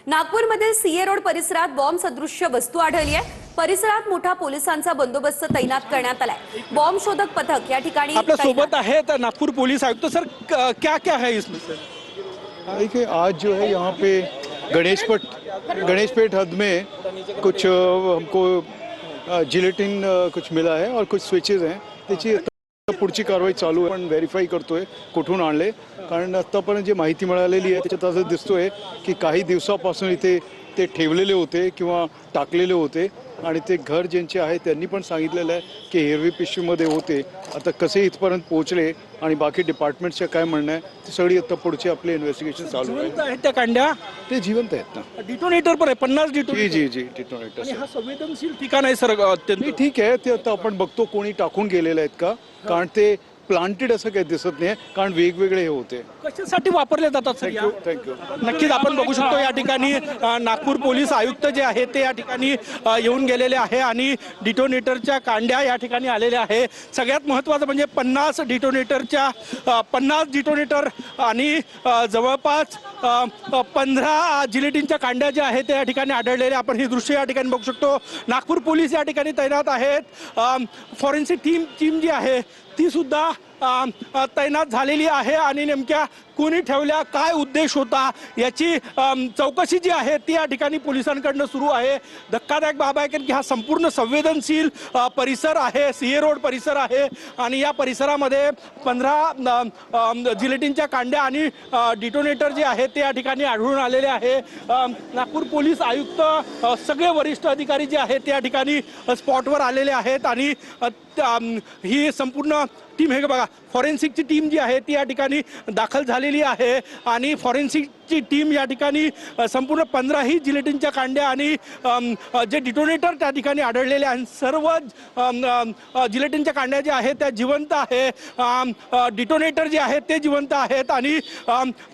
नागपूरमध्ये CA road परिसरात bomb सदृश्य वस्तू आढळली आहे। परिसरात मोठा पोलिसांचा बंदोबस्त तैनात करण्यात आलाय। बॉम्ब शोधक पथक या ठिकाणी आपल्या सोबत आहेत नागपुर पुलिस आयुक्त सर, क्या क्या है इसमें सर? देखिए, आज जो है यहाँ पे गणेशपेट हद में कुछ हमको जिलेटिन कुछ मिला है और कुछ स्विचेस हैं। त्याची पुढची कारवाई चालू आहे, पण व्हेरीफाई करतोय कुठून आणले, कारण आतापर्यंत जी माहिती मिळालेली आहे त्याच्यात असं दिसतोय की काही दिवसापासून इथे ते ठेवलेले होते किंवा टाकलेले होते आणि ते घर ज्यांचे आहे त्यांनी पण सांगितलेलं आहे की हिरवी पिशवीमध्ये होते। आता कसे इथपर्यंत पोहोचले आणि बाकी डिपार्टमेंटचं काय म्हणणं आहे ते सगळी आता पुढचे आपले इन्व्हेस्टिगेशन चालू आहे। जिवंत आहेत त्या कांड्या? ते जिवंत आहेत ना। डिटोनेटर पण आहे, 50 डिटोनेटर? जी जी डिटोनेटर। आणि हा संवेदनशील ठिकाण आहे सर अत्यंत? ठीक आहे, ते आता आपण बघतो कोणी टाकून गेलेले आहेत का, कारण ते प्लांटेड असं काही दिसत नाही, कारण वेगवेगळे हे होते। कशासाठी वापरले जातात सर? थँक्यू। नक्कीच आपण बघू शकतो या ठिकाणी नागपूर पोलीस आयुक्त जे आहेत ते या ठिकाणी येऊन गेलेले आहे आणि डिटोनेटरच्या कांड्या या ठिकाणी आलेल्या आहे। सगळ्यात महत्त्वाचं म्हणजे 50 डिटोनेटर आणि जवळपास 15 जिलेटिनच्या कांड्या ज्या आहेत त्या या ठिकाणी आढळलेल्या आपण ही दृश्य या ठिकाणी बघू शकतो। नागपूर पोलीस या ठिकाणी तैनात आहेत। फॉरेन्सिक टीम जी आहे ती सुद्धा तैनात झालेली आहे आणि नेमक्या कोणी ठेवल्या, काय उद्देश होता याची चौकशी जी आहे ती या ठिकाणी पोलिसांकडनं सुरू आहे। धक्कादायक बाब आहे की हा संपूर्ण संवेदनशील परिसर आहे, सीए रोड परिसर आहे आणि या परिसरामध्ये 15 जिलेटिनच्या कांड्या आणि डिटोनेटर जे आहे ते या ठिकाणी आढळून आलेले आहे। नागपूर पोलीस आयुक्त सगळे वरिष्ठ अधिकारी जे आहेत ते या ठिकाणी स्पॉटवर आलेले आहेत आणि ही संपूर्ण टीम हे बघा, फॉरेन्सिकची टीम जी आहे ती या ठिकाणी दाखल झालेली आहे आणि फॉरेन्सिकची टीम या ठिकाणी संपूर्ण 15 जिलेटिनच्या कांड्या आणि जे डिटोनेटर त्या ठिकाणी आढळलेले आहेत सर्व जिलेटिनच्या कांड्या ज्या आहेत त्या जिवंत आहे, डिटोनेटर जे आहेत ते जिवंत आहेत आणि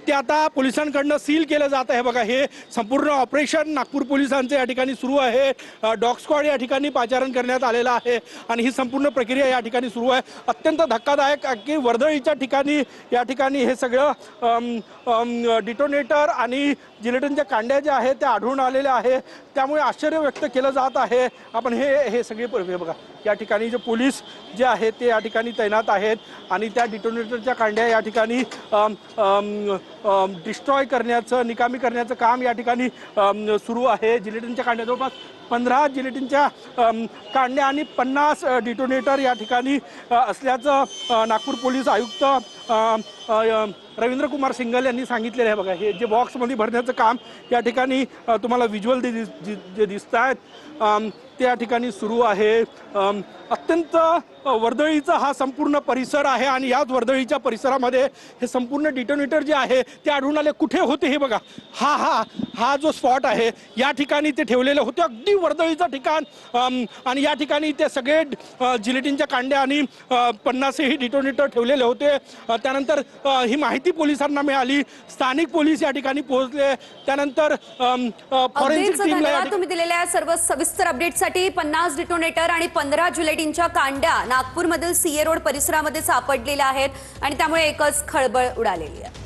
ते आता पोलिसांकडनं सील केलं जात आहे। बघा, हे संपूर्ण ऑपरेशन नागपूर पोलिसांचे या ठिकाणी सुरू आहे। डॉग स्क्वॉड या ठिकाणी पाचारण करण्यात आलेलं आहे आणि ही संपूर्ण प्रक्रिया या ठिकाणी सुरू आहे। अत्यंत धक्कादायक की वर्दळीच्या ठिकाणी या ठिकाणी हे सगळं डिटोनेटर आणि जिलेटिनच्या कांड्या ज्या आहेत त्या आढळून आलेल्या आहे, त्यामुळे आश्चर्य व्यक्त केलं जात आहे। आपण हे सगळे बघा, या ठिकाणी जे पोलीस जे आहेत ते या ठिकाणी तैनात आहेत आणि त्या डिटोनेटरच्या कांड्या या ठिकाणी डिस्ट्रॉय करण्याचं, निकामी करण्याचं काम या ठिकाणी सुरू आहे। जिलेटिनच्या कांड्या जवळपास 15 जिलेटिनच्या कांड्या आणि 50 डिटोनेटर या ठिकाणी असल्याचं नागपूर पोलीस आयुक्त रवींद्र कुमार सिंगल यांनी सांगितलेलं आहे। बघा, हे जे बॉक्समध्ये भरण्याचं काम या ठिकाणी तुम्हाला व्हिज्युअल जे दिसत आहेत ते या ठिकाणी सुरू आहे। अत्यंत वर्दळीचा हा संपूर्ण परिसर आहे आणि याच वर्दळीच्या परिसरामध्ये हे संपूर्ण डिटोनेटर जे आहे ते आढळून आले। कुठे होते हे बघा, हा जो स्पॉट आहे या ठिकाणी ते ठेवलेले होते, अगदी वर्दळीचं ठिकाण आणि या ठिकाणी ते सगळे जिलेटिनच्या कांड्या आणि 50 डिटोनेटर ठेवलेले होते। त्यानंतर ही माहिती पोलिसांना मिळाली, स्थानिक पोलीस या ठिकाणी पोहोचले, त्यानंतर फॉरेन्सिक टीमला तुम्ही दिलेल्या सर्व सविस्तर अपडेटसाठी 50 डिटोनेटर आणि 15 जिलेटिनच्या कांड्या नागपूरमधील सीए रोड परिसरामध्ये सापडलेल्या आहेत आणि त्यामुळे एकच खळबळ उडालेली आहे।